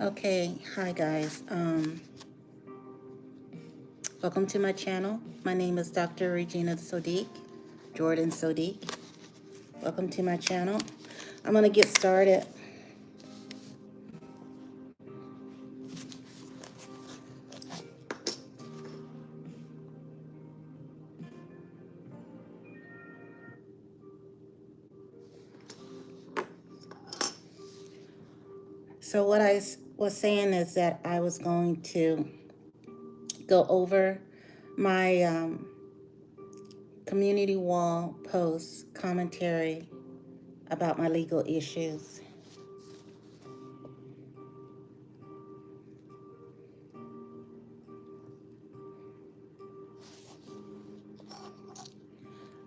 Okay, hi guys. Welcome to my channel. My name is Dr. Regina Sodiq, Jordan Sodiq. Welcome to my channel. I'm gonna get started. So what I was saying is that I was going to go over my community wall post commentary about my legal issues.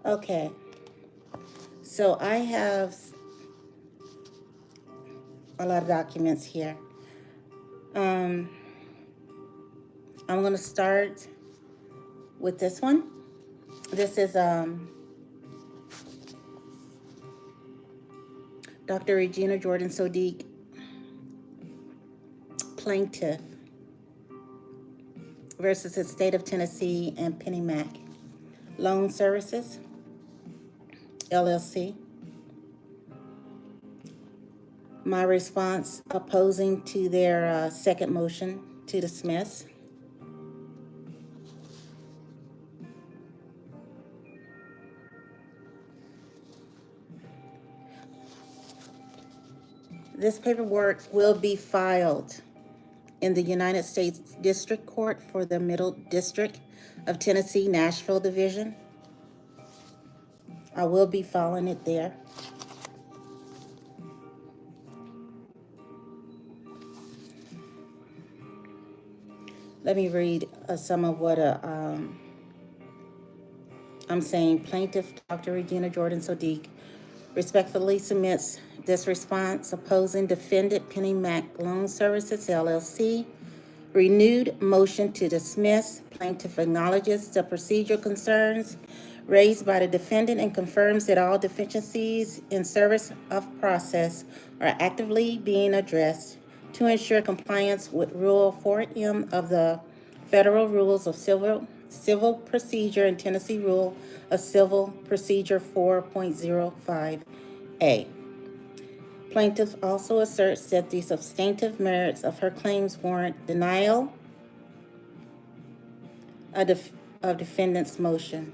Okay, so I have a lot of documents here. I'm going to start with this one. This is Dr. Regina Jordan Sodiq, plaintiff versus the state of Tennessee and Penny Mac Loan Services, LLC. My response opposing to their second motion to dismiss. This paperwork will be filed in the United States District Court for the Middle District of Tennessee, Nashville Division. I will be filing it there. Let me read some of what I'm saying. Plaintiff Dr. Regina Jordan Sodiq respectfully submits this response opposing defendant Penny Mac Loan Services, LLC. Renewed motion to dismiss. Plaintiff acknowledges the procedure concerns raised by the defendant and confirms that all deficiencies in service of process are actively being addressed to ensure compliance with Rule 4M of the Federal Rules of Civil Procedure and Tennessee Rule of Civil Procedure 4.05A. Plaintiff also asserts that the substantive merits of her claims warrant denial of defendant's motion.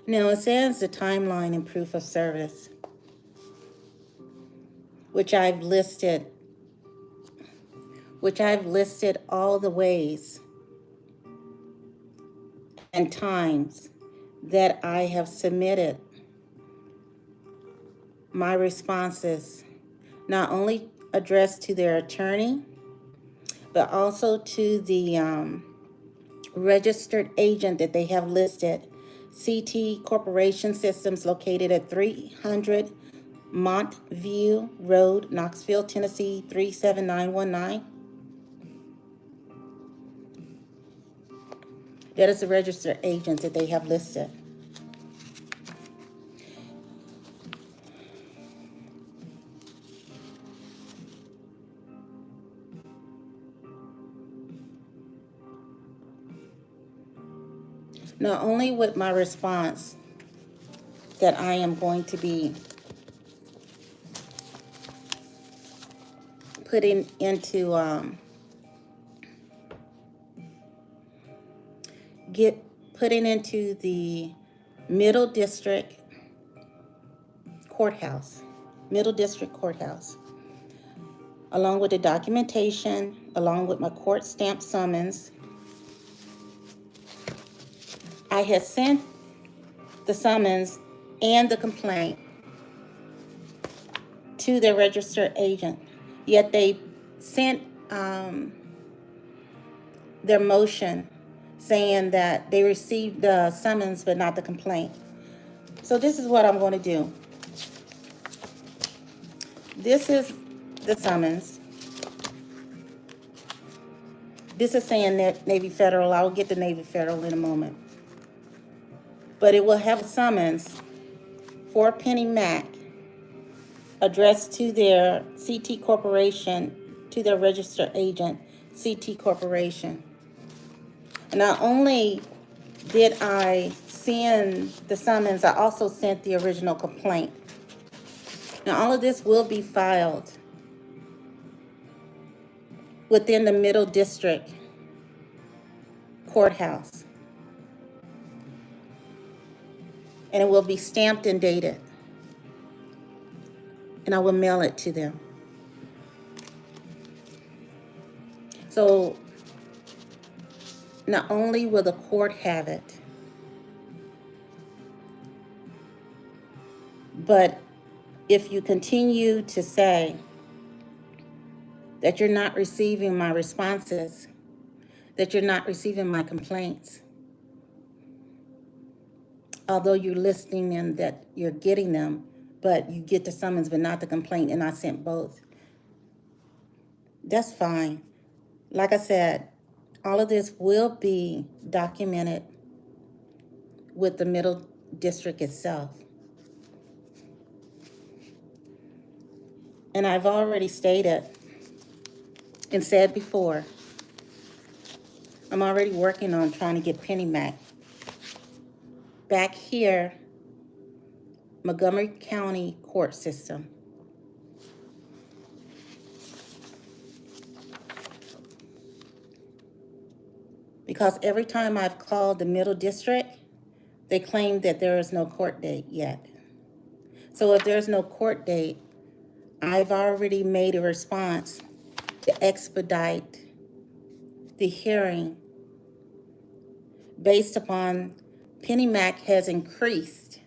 Now it says the timeline and proof of service, which I've listed all the ways and times that I have submitted my responses, not only addressed to their attorney, but also to the registered agent that they have listed, CT Corporation Systems, located at 300 Montview Road, Knoxville, Tennessee, 37919. That is the registered agent that they have listed. Not only with my response that I am going to be putting into the Middle District Courthouse, along with the documentation, along with my court stamped summons. I had sent the summons and the complaint to the registered agent, yet they sent their motion saying that they received the summons but not the complaint. So this is what I'm going to do. This is the summons. This is saying that Navy Federal. I will get to Navy Federal in a moment. But it will have a summons for Penny Mac addressed to their CT Corporation, to their registered agent, CT Corporation. And not only did I send the summons, I also sent the original complaint. Now, all of this will be filed within the Middle District Courthouse. And it will be stamped and dated. And I will mail it to them. So, not only will the court have it, but if you continue to say that you're not receiving my responses, that you're not receiving my complaints, although you're listing them that you're getting them, but you get the summons but not the complaint, and I sent both, that's fine. Like I said, all of this will be documented with the Middle District itself. And I've already stated and said before, I'm already working on trying to get Penny Mac back here, Montgomery County court system. Because every time I've called the Middle District, they claim that there is no court date yet. So if there's no court date, I've already made a response to expedite the hearing based upon Penny Mac has increased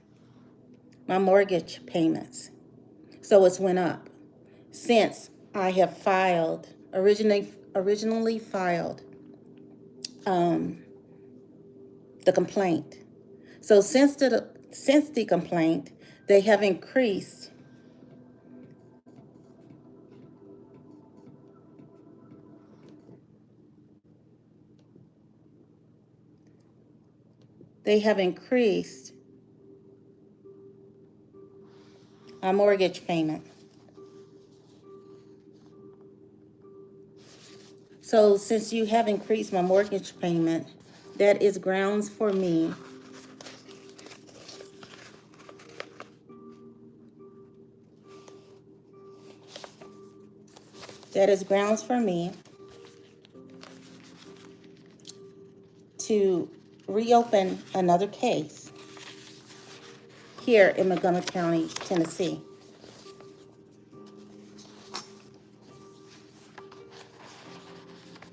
my mortgage payments. So it's went up since I have filed, originally filed the complaint. So since the complaint, they have increased my mortgage payment. So since you have increased my mortgage payment, that is grounds for me to reopen another case here in Montgomery County, Tennessee.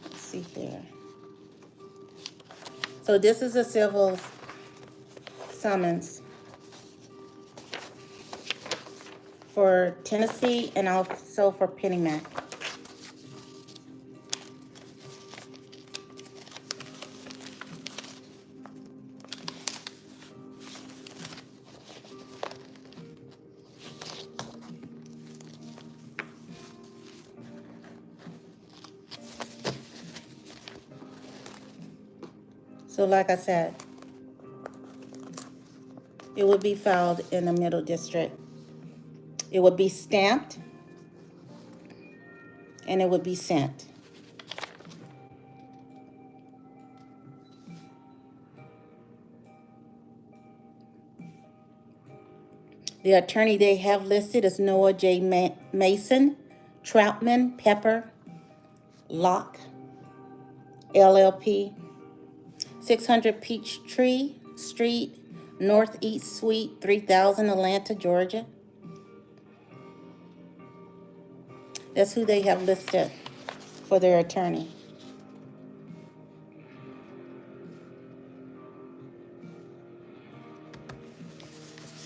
Let's see here. So this is a civil summons for Tennessee and also for Penny Mac. So like I said, it would be filed in the Middle District. It would be stamped and it would be sent. The attorney they have listed is Noah J. Mason, Troutman, Pepper, Locke, LLP, 600 Peachtree Street, Northeast Suite, 3000, Atlanta, Georgia. That's who they have listed for their attorney.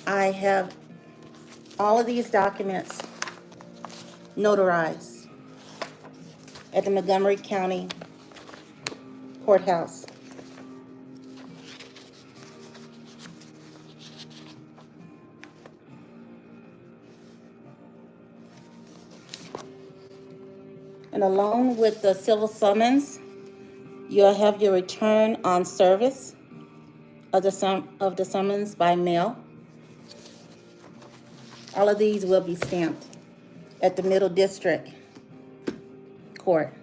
I have all of these documents notarized at the Montgomery County Courthouse. And along with the civil summons, you'll have your return on service of the summons by mail. All of these will be stamped at the Middle District Court.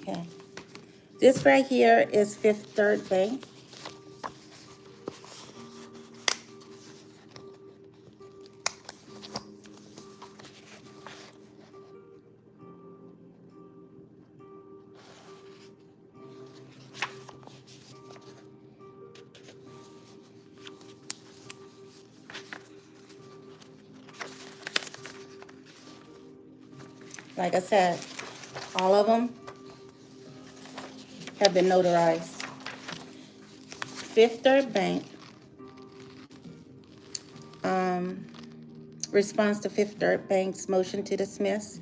Okay. This right here is Fifth Third Bank. Like I said, all of them have been notarized. Fifth Third Bank, response to Fifth Third Bank's motion to dismiss.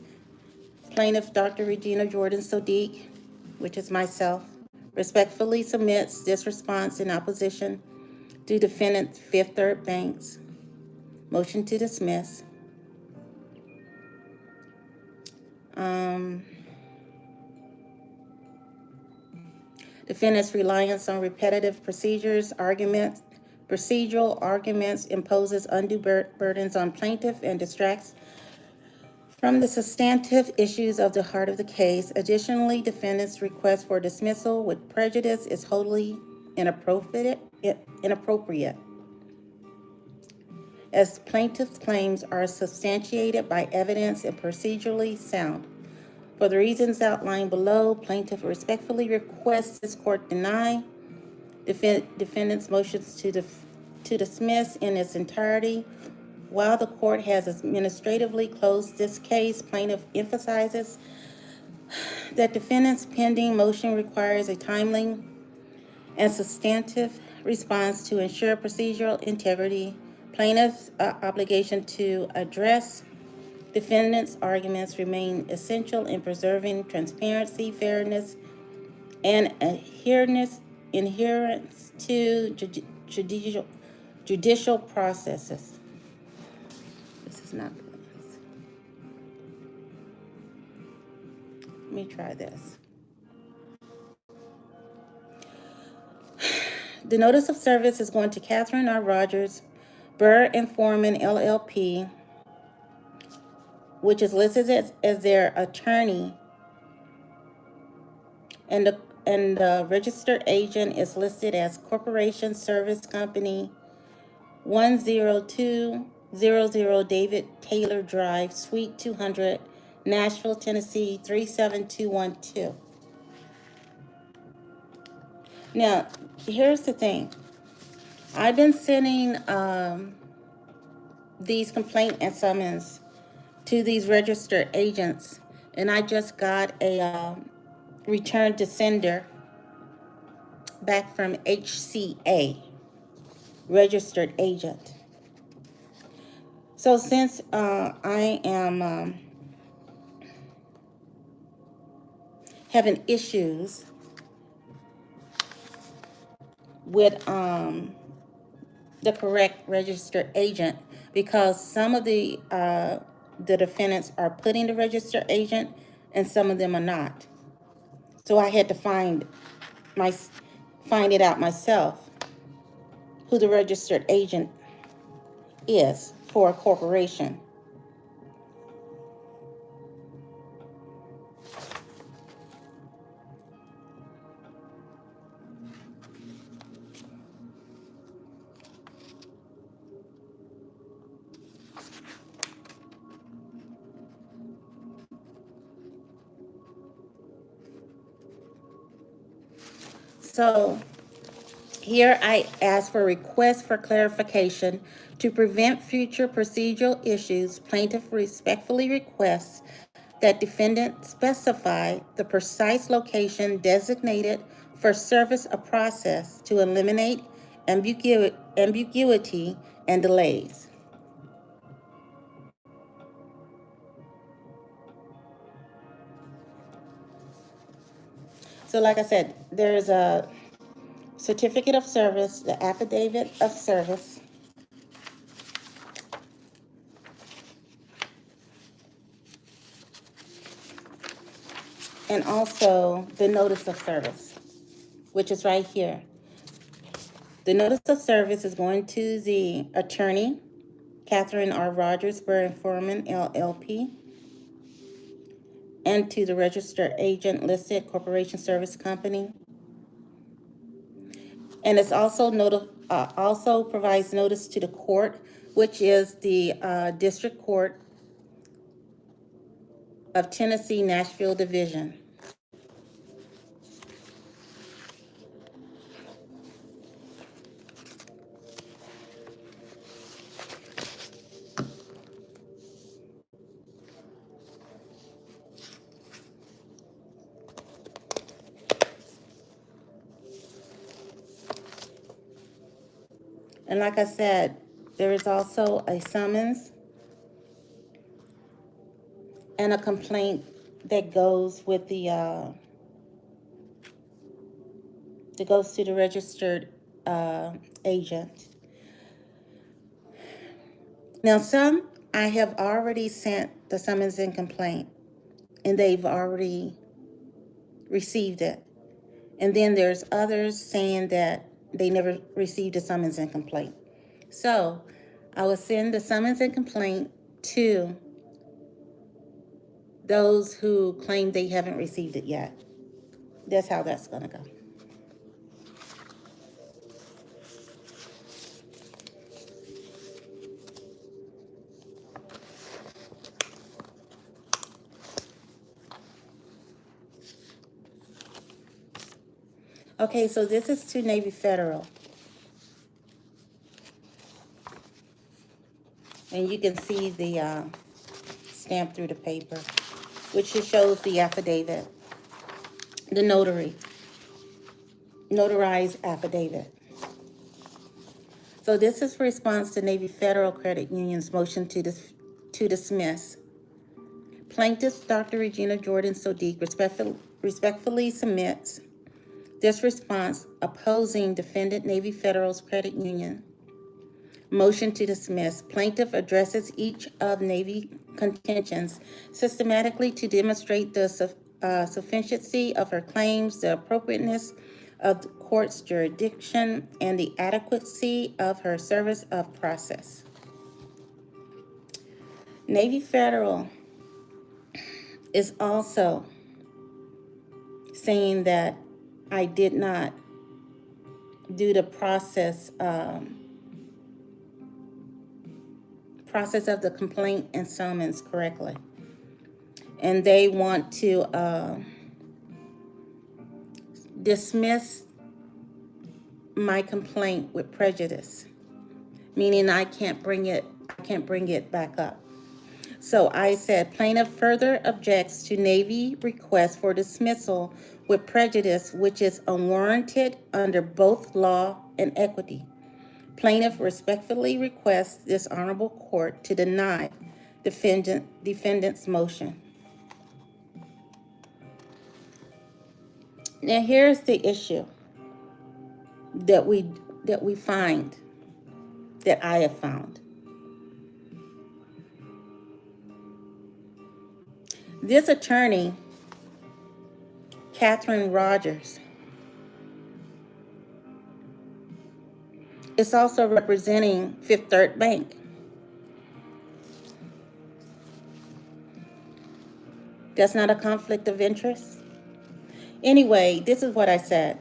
Plaintiff Dr. Regina Jordan Sodiq, which is myself, respectfully submits this response in opposition to defendant Fifth Third Bank's motion to dismiss. Defendant's reliance on repetitive procedural arguments imposes undue burdens on plaintiff and distracts from the substantive issues of the heart of the case. Additionally, defendant's request for dismissal with prejudice is wholly inappropriate, as plaintiff's claims are substantiated by evidence and procedurally sound. For the reasons outlined below, plaintiff respectfully requests this court deny defendant's motions to dismiss in its entirety. While the court has administratively closed this case, plaintiff emphasizes that defendant's pending motion requires a timely and substantive response to ensure procedural integrity. Plaintiff's obligation to address defendant's arguments remain essential in preserving transparency, fairness, and adherence to judicial processes. This is not good. Let me try this. The notice of service is going to Catherine R. Rogers, Burr and Foreman, LLP, which is listed as their attorney, and the registered agent is listed as Corporation Service Company 10200 David Taylor Drive, Suite 200, Nashville, Tennessee 37212. Now, here's the thing. I've been sending these complaint and summons to these registered agents, and I just got a return to sender back from HCA, registered agent. So since I am having issues with the correct registered agent, because some of the defendants are putting the registered agent and some of them are not. So I had to find it out myself who the registered agent is for a corporation. So here I ask for a request for clarification to prevent future procedural issues. Plaintiff respectfully requests that defendant specify the precise location designated for service of process to eliminate ambiguity and delays. So like I said, there is a certificate of service, the affidavit of service, and also the notice of service, which is right here. The notice of service is going to the attorney, Catherine R. Rogers, Burr and Foreman, LLP, and to the registered agent listed Corporation Service Company. And it's also also provides notice to the court, which is the District Court of Tennessee, Nashville Division. And like I said, there is also a summons and a complaint that goes with the that goes to the registered agent. Now, some I have already sent the summons and complaint, and they've already received it. And then there's others saying that they never received a summons and complaint. So I will send the summons and complaint to those who claim they haven't received it yet. That's how that's going to go. Okay, so this is to Navy Federal. And you can see the stamp through the paper, which just shows the affidavit, the notarized affidavit. So this is response to Navy Federal Credit Union's motion to dismiss. Plaintiff Dr. Regina Jordan Sodiq respectfully submits this response opposing defendant Navy Federal's credit union motion to dismiss. Plaintiff addresses each of Navy contentions systematically to demonstrate the sufficiency of her claims, the appropriateness of the court's jurisdiction, and the adequacy of her service of process. Navy Federal is also saying that I did not do the process of the complaint and summons correctly. And they want to dismiss my complaint with prejudice, meaning I can't bring it back up. So I said, plaintiff further objects to Navy request for dismissal with prejudice, which is unwarranted under both law and equity. Plaintiff respectfully requests this honorable court to deny defendant's motion. Now here's the issue that we find, that I have found. This attorney, Catherine Rogers, is also representing Fifth Third Bank. That's not a conflict of interest? Anyway, this is what I said.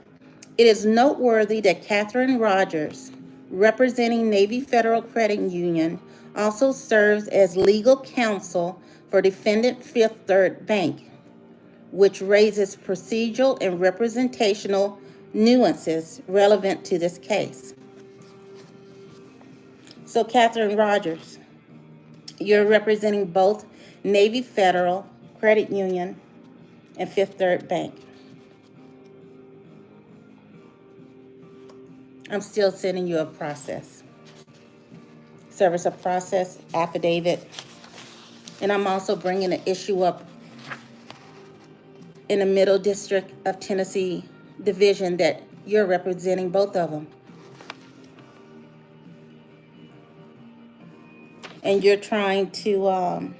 It is noteworthy that Catherine Rogers, representing Navy Federal Credit Union, also serves as legal counsel for defendant Fifth Third Bank, which raises procedural and representational nuances relevant to this case. So Catherine Rogers, you're representing both Navy Federal Credit Union, and Fifth Third Bank. I'm still sending you a process. Service of process, affidavit. And I'm also bringing an issue up in the Middle District of Tennessee division that you're representing both of them. And you're trying to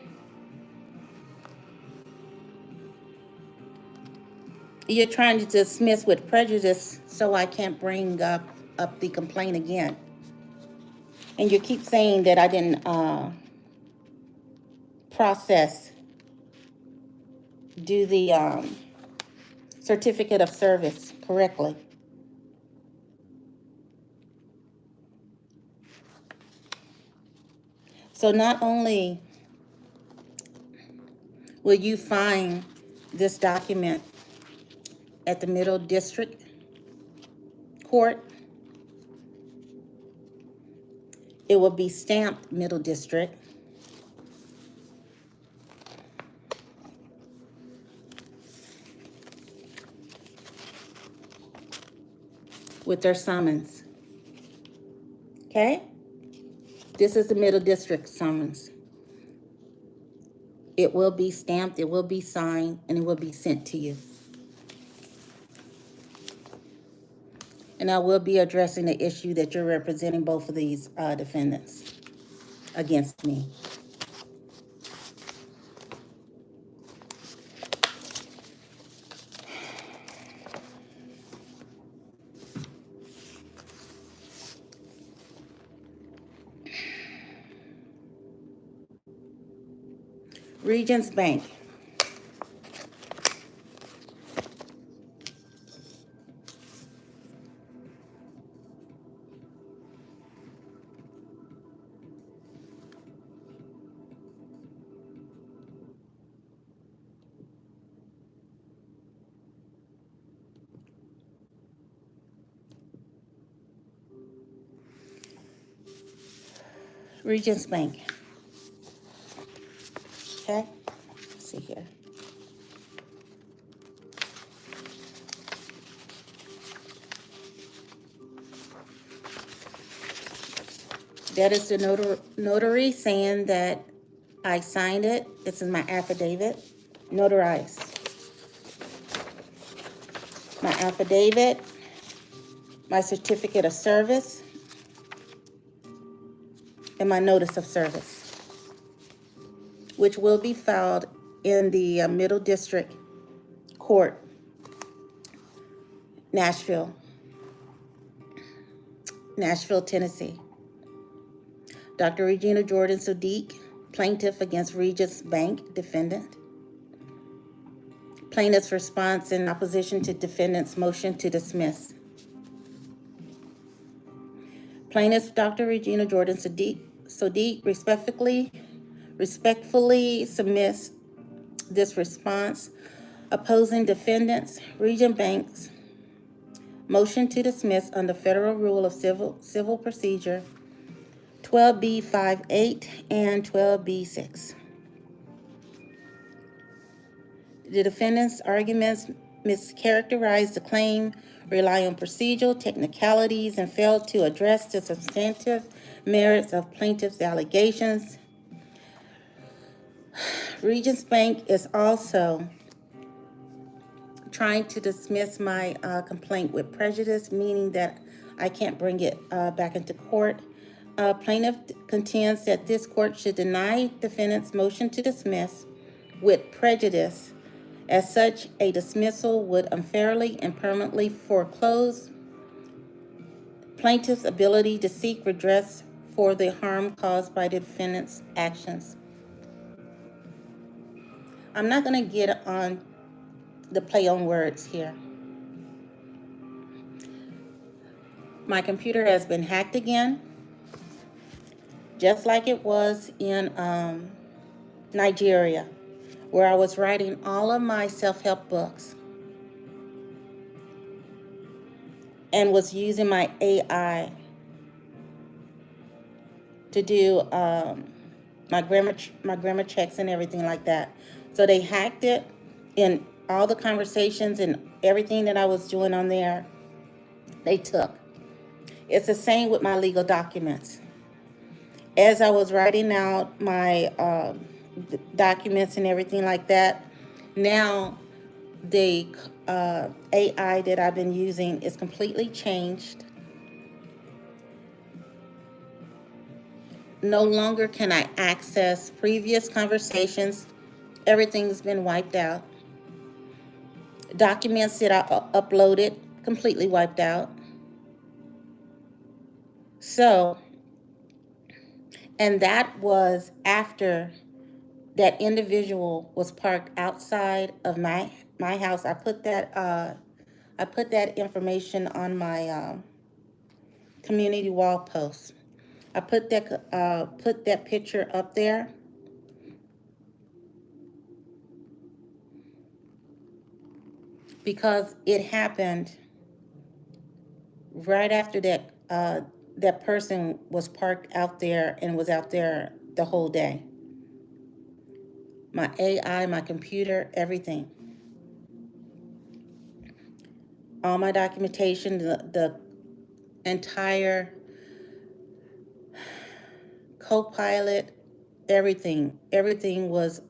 dismiss with prejudice so I can't bring up the complaint again. And you keep saying that I didn't do the certificate of service correctly. So not only will you find this document at the Middle District Court, it will be stamped Middle District. With their summons. Okay? This is the Middle District summons. It will be stamped, it will be signed, and it will be sent to you. And I will be addressing the issue that you're representing both of these defendants against me. Regions Bank. Regions Bank. Okay? Let's see here. That is the notary saying that I signed it. This is my affidavit. Notarized. My affidavit, my certificate of service, and my notice of service, which will be filed in the Middle District Court, Nashville, Tennessee. Dr. Regina Jordan Sadiq, plaintiff against Regions Bank, defendant. Plaintiff's response in opposition to defendant's motion to dismiss. Plaintiff Dr. Regina Jordan Sadiq respectfully submits this response opposing defendants Region Bank's motion to dismiss under Federal Rule of Civil Procedure 12B-58 and 12B-6. The defendant's arguments mischaracterize the claim, rely on procedural technicalities, and fail to address the substantive merits of plaintiff's allegations. Regions Bank is also trying to dismiss my complaint with prejudice, meaning that I can't bring it back into court. Plaintiff contends that this court should deny defendant's motion to dismiss with prejudice. As such, a dismissal would unfairly and permanently foreclose plaintiff's ability to seek redress for the harm caused by the defendant's actions. I'm not going to get on the play on words here. My computer has been hacked again, just like it was in Nigeria, where I was writing all of my self-help books and was using my AI to do my grammar checks and everything like that. So they hacked it, and all the conversations and everything that I was doing on there, they took. It's the same with my legal documents. As I was writing out my documents and everything like that, now the AI that I've been using is completely changed. No longer can I access previous conversations. Everything's been wiped out. Documents that I uploaded, completely wiped out. So, and that was after that individual was parked outside of my house. I put that information on my community wall post. I put that picture up there because it happened right after that person was parked out there and was out there the whole day. My AI, my computer, everything. All my documentation, the entire co-pilot, everything was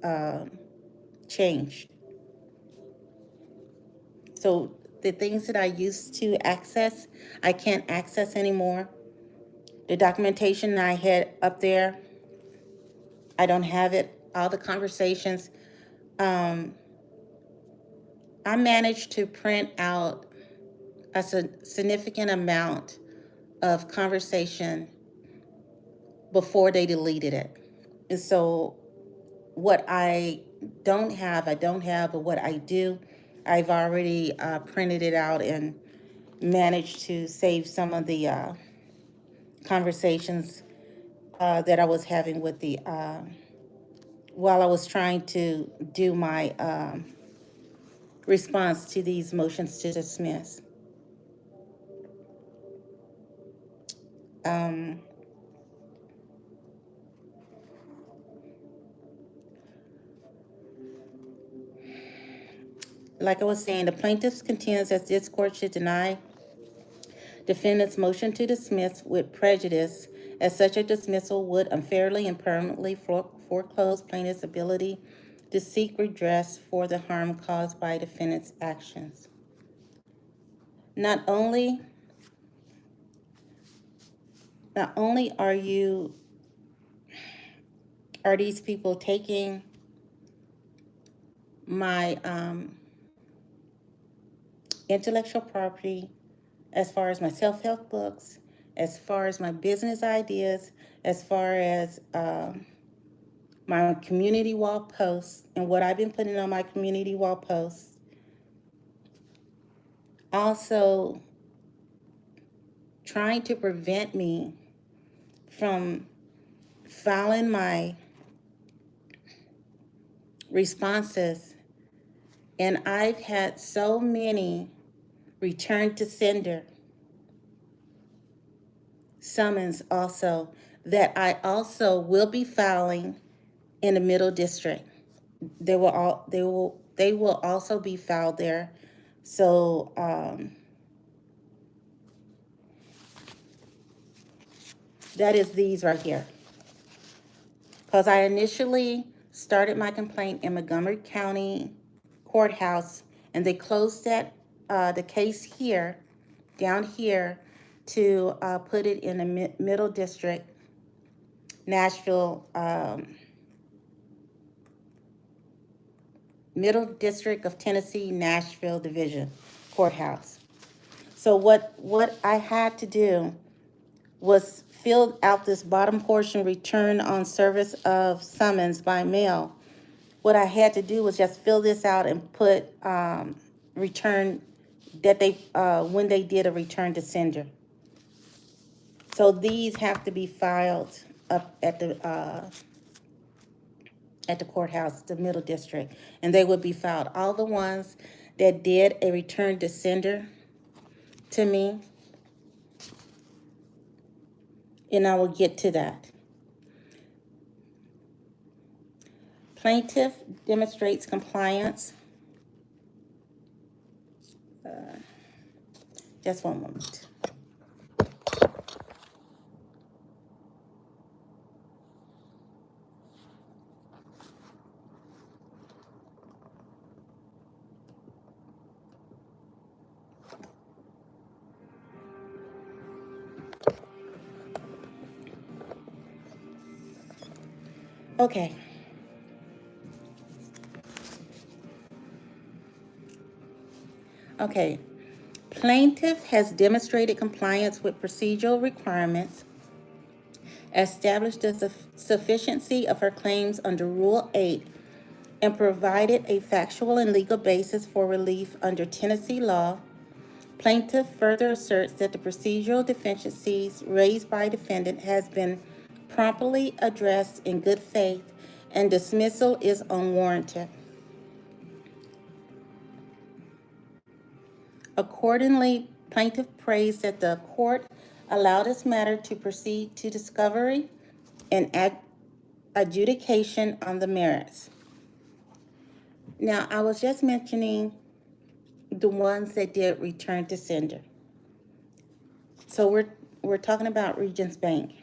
changed. So the things that I used to access, I can't access anymore. The documentation I had up there, I don't have it. All the conversations, um, I managed to print out a significant amount of conversation before they deleted it. And so what I don't have, but what I do, I've already printed it out and managed to save some of the conversations that I was having with the, while I was trying to do my response to these motions to dismiss. Um, like I was saying, the plaintiffs contends that this court should deny defendant's motion to dismiss with prejudice, as such a dismissal would unfairly and permanently foreclose plaintiff's ability to seek redress for the harm caused by defendant's actions. Not only are these people taking my intellectual property, as far as my self-help books, as far as my business ideas, as far as my community wall posts and what I've been putting on my community wall posts. Also, trying to prevent me from filing my responses. And I've had so many return to sender summons also that I also will be filing in the Middle District. They will also be filed there. So that is these right here. Because I initially started my complaint in Montgomery County Courthouse, and they closed the case here, down here, to put it in the Middle District, Nashville, Middle District of Tennessee, Nashville Division Courthouse. So what I had to do was fill out this bottom portion, return on service of summons by mail. What I had to do was just fill this out and put return that they when they did a return to sender. So these have to be filed up at the courthouse, the Middle District, and they would be filed. All the ones that did a return to sender to me, and I will get to that. Plaintiff demonstrates compliance. Just one moment. Okay. Okay. Plaintiff has demonstrated compliance with procedural requirements, established the sufficiency of her claims under Rule 8, and provided a factual and legal basis for relief under Tennessee law. Plaintiff further asserts that the procedural deficiencies raised by defendant has been promptly addressed in good faith and dismissal is unwarranted. Accordingly, plaintiff prays that the court allow this matter to proceed to discovery and adjudication on the merits. Now, I was just mentioning the ones that did return to sender. So we're talking about Regions Bank.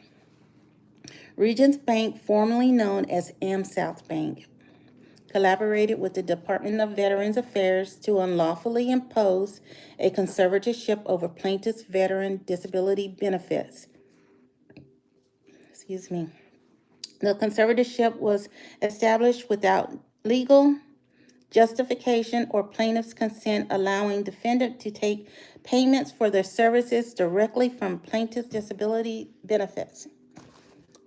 Regions Bank, formerly known as AmSouth Bank, collaborated with the Department of Veterans Affairs to unlawfully impose a conservatorship over plaintiff's veteran disability benefits. Excuse me. The conservatorship was established without legal justification or plaintiff's consent, allowing defendant to take payments for their services directly from plaintiff's disability benefits.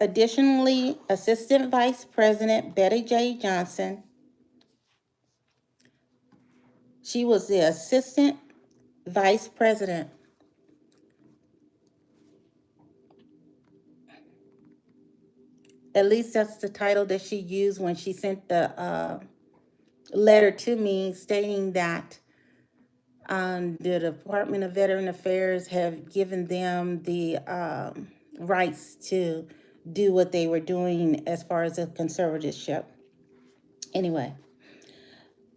Additionally, Assistant Vice President Betty J. Johnson, she was the Assistant Vice President. At least that's the title that she used when she sent the letter to me stating that the Department of Veteran Affairs have given them the rights to do what they were doing as far as a conservatorship. Anyway,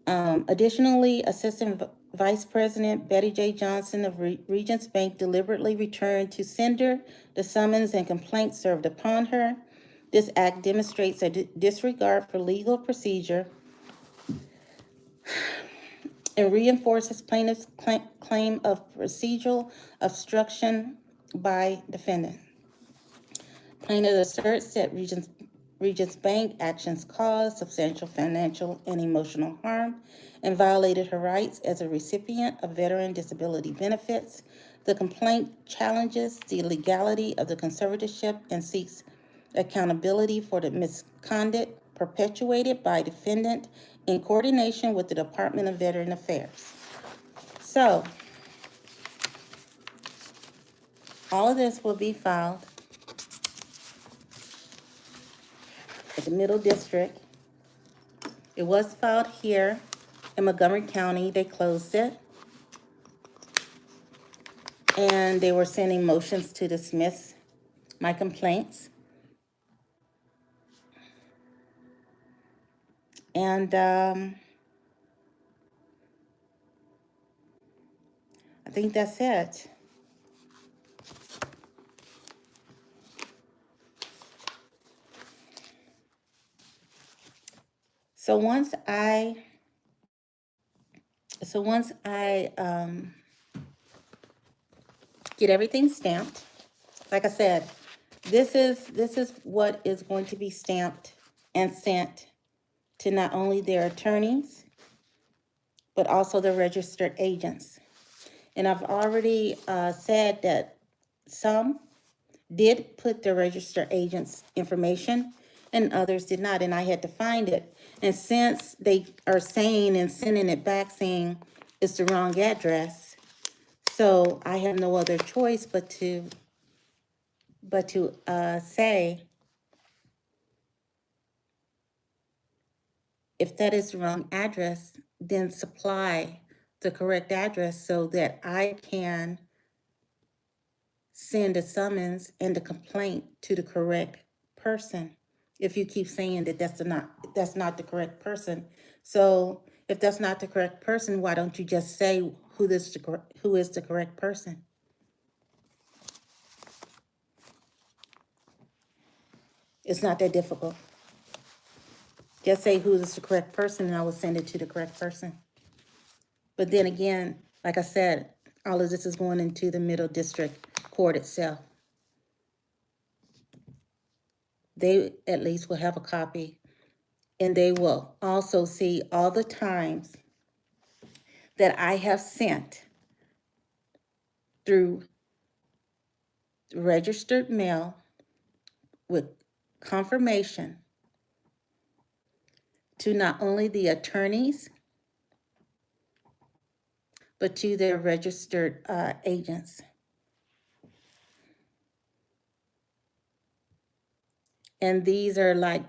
additionally, Assistant Vice President Betty J. Johnson of Regions Bank deliberately returned to sender the summons and complaint served upon her. This act demonstrates a disregard for legal procedure and reinforces plaintiff's claim of procedural obstruction by defendant. Plaintiff asserts that Regions Bank actions caused substantial financial and emotional harm and violated her rights as a recipient of veteran disability benefits. The complaint challenges the legality of the conservatorship and seeks accountability for the misconduct perpetuated by defendant in coordination with the Department of Veteran Affairs. So, all of this will be filed at the Middle District. It was filed here in Montgomery County. They closed it. And they were sending motions to dismiss my complaints. And I think that's it. So once I get everything stamped, like I said, this is what is going to be stamped and sent to not only their attorneys, but also the registered agents. And I've already said that some did put the registered agent's information and others did not, and I had to find it. And since they are saying and sending it back saying it's the wrong address, so I have no other choice but to say, if that is the wrong address, then supply the correct address so that I can send a summons and a complaint to the correct person if you keep saying that that's not the correct person. So if that's not the correct person, why don't you just say who is the correct person? It's not that difficult. Just say who is the correct person, and I will send it to the correct person. But then again, like I said, all of this is going into the Middle District Court itself. They at least will have a copy, and they will also see all the times that I have sent through registered mail with confirmation to not only the attorneys, but to their registered agents. And these are like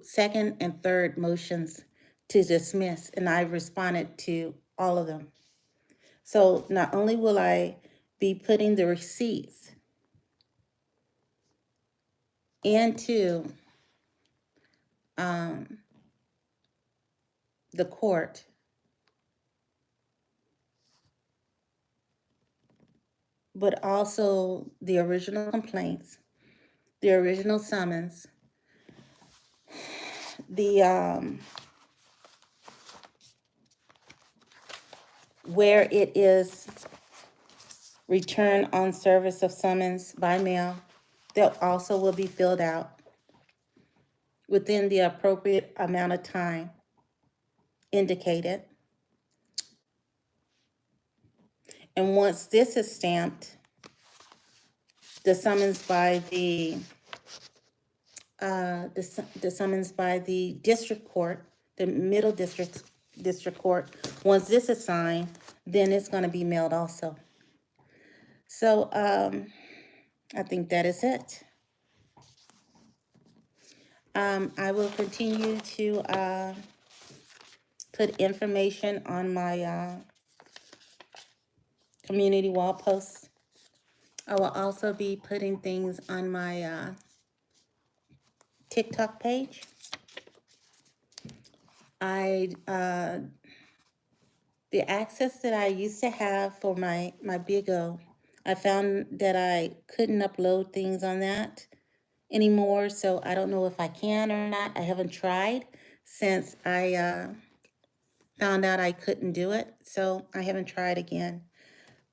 second and third motions to dismiss, and I've responded to all of them. So not only will I be putting the receipts into the court, but also the original complaints, the original summons, the where it is return on service of summons by mail, that also will be filled out within the appropriate amount of time indicated. And once this is stamped, the summons by the summons by the district court, the middle district court, once this is signed, then it's going to be mailed also. So I think that is it. I will continue to put information on my community wall posts. I will also be putting things on my TikTok page. The access that I used to have for my Big O, I found that I couldn't upload things on that anymore, so I don't know if I can or not. I haven't tried since I found out I couldn't do it, so I haven't tried again.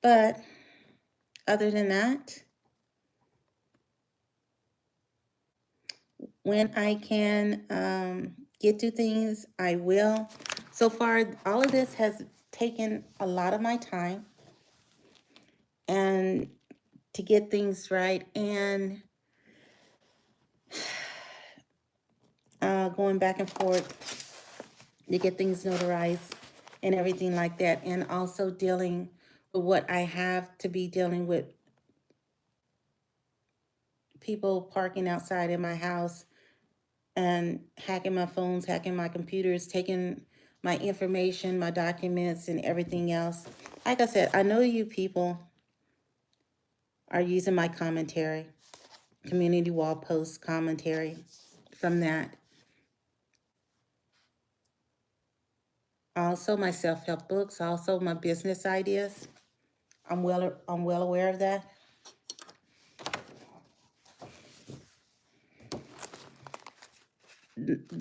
But other than that, when I can get to things, I will. So far, all of this has taken a lot of my time and to get things right, and going back and forth to get things notarized and everything like that, and also dealing with what I have to be dealing with, people parking outside in my house and hacking my phones, hacking my computers, taking my information, my documents, and everything else. Like I said, I know you people are using my commentary, community wall post commentary from that. Also my self-help books, also my business ideas. I'm well aware of that.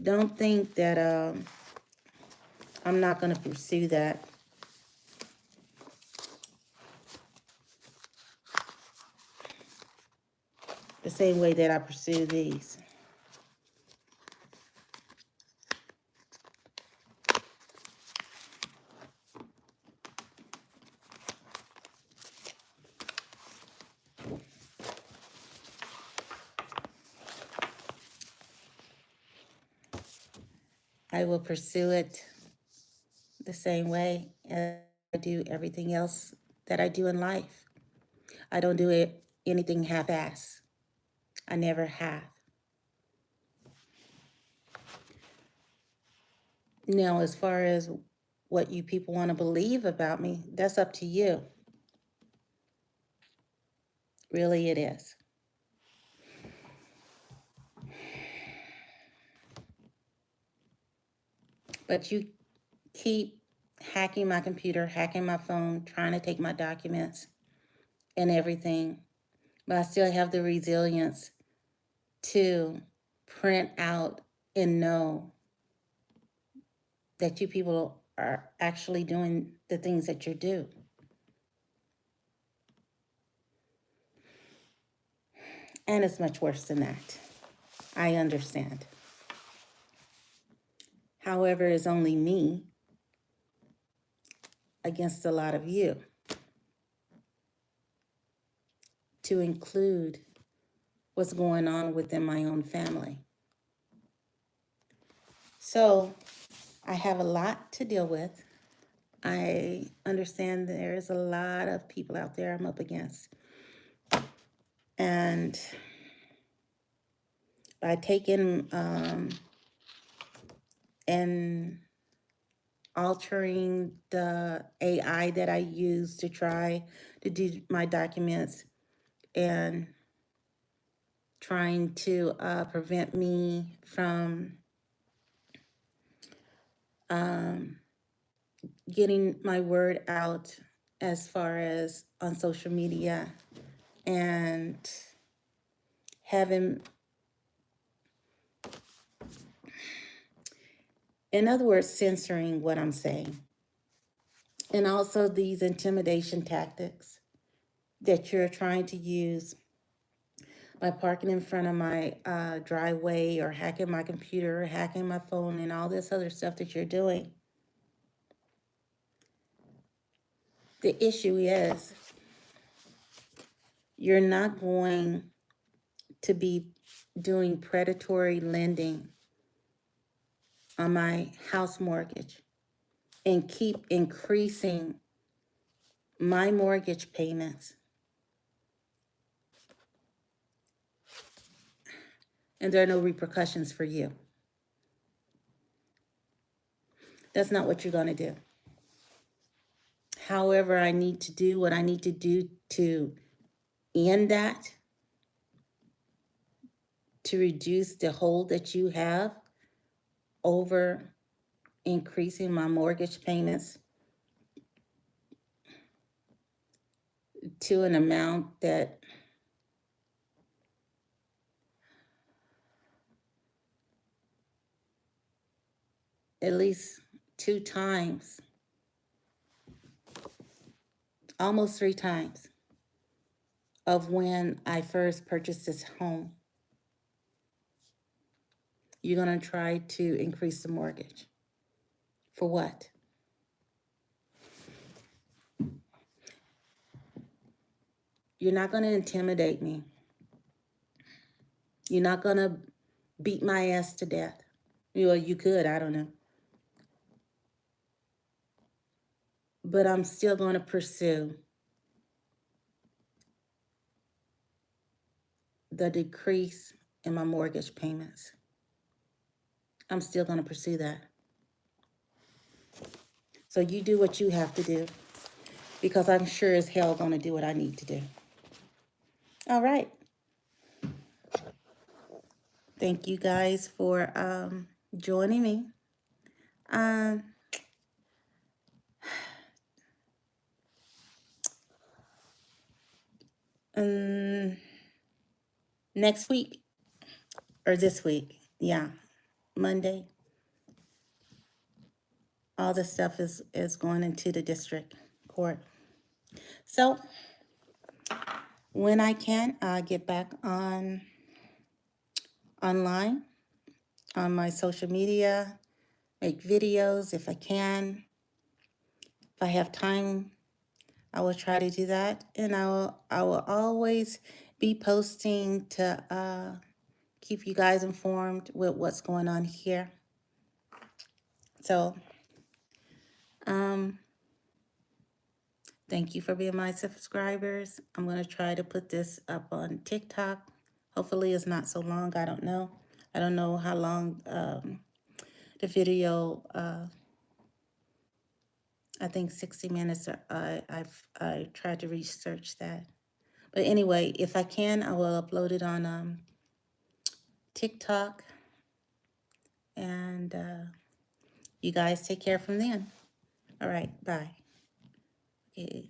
Don't think that I'm not going to pursue that. The same way that I pursue these. I will pursue it the same way as I do everything else that I do in life. I don't do anything half-ass. I never have. Now, as far as what you people want to believe about me, that's up to you. Really, it is. But you keep hacking my computer, hacking my phone, trying to take my documents and everything. But I still have the resilience to print out and know that you people are actually doing the things that you do. And it's much worse than that. I understand. However, it's only me against a lot of you, to include what's going on within my own family. So I have a lot to deal with. I understand there is a lot of people out there I'm up against. And by taking and altering the AI that I use to try to do my documents and trying to prevent me from getting my word out as far as on social media and having, in other words, censoring what I'm saying. And also these intimidation tactics that you're trying to use by parking in front of my driveway or hacking my computer or hacking my phone and all this other stuff that you're doing. The issue is you're not going to be doing predatory lending on my house mortgage and keep increasing my mortgage payments. And there are no repercussions for you. That's not what you're going to do. However, I need to do what I need to do to end that, to reduce the hold that you have over increasing my mortgage payments to an amount that at least 2 times, almost 3 times of when I first purchased this home. You're going to try to increase the mortgage. For what? You're not going to intimidate me. You're not going to beat my ass to death. Well, you could, I don't know. But I'm still going to pursue the decrease in my mortgage payments. I'm still going to pursue that. So you do what you have to do, because I'm sure as hell going to do what I need to do. All right. Thank you guys for joining me. Um, next week, or this week, yeah, Monday, all the stuff is going into the district court. So when I can, I'll get back online, on my social media, make videos if I can. If I have time, I will try to do that. And I will always be posting to keep you guys informed with what's going on here. So, thank you for being my subscribers. I'm going to try to put this up on TikTok. Hopefully it's not so long. I don't know. I don't know how long the video, I think 60 minutes, I tried to research that. But anyway, if I can, I will upload it on TikTok and You guys take care from then. All right, bye. Okay.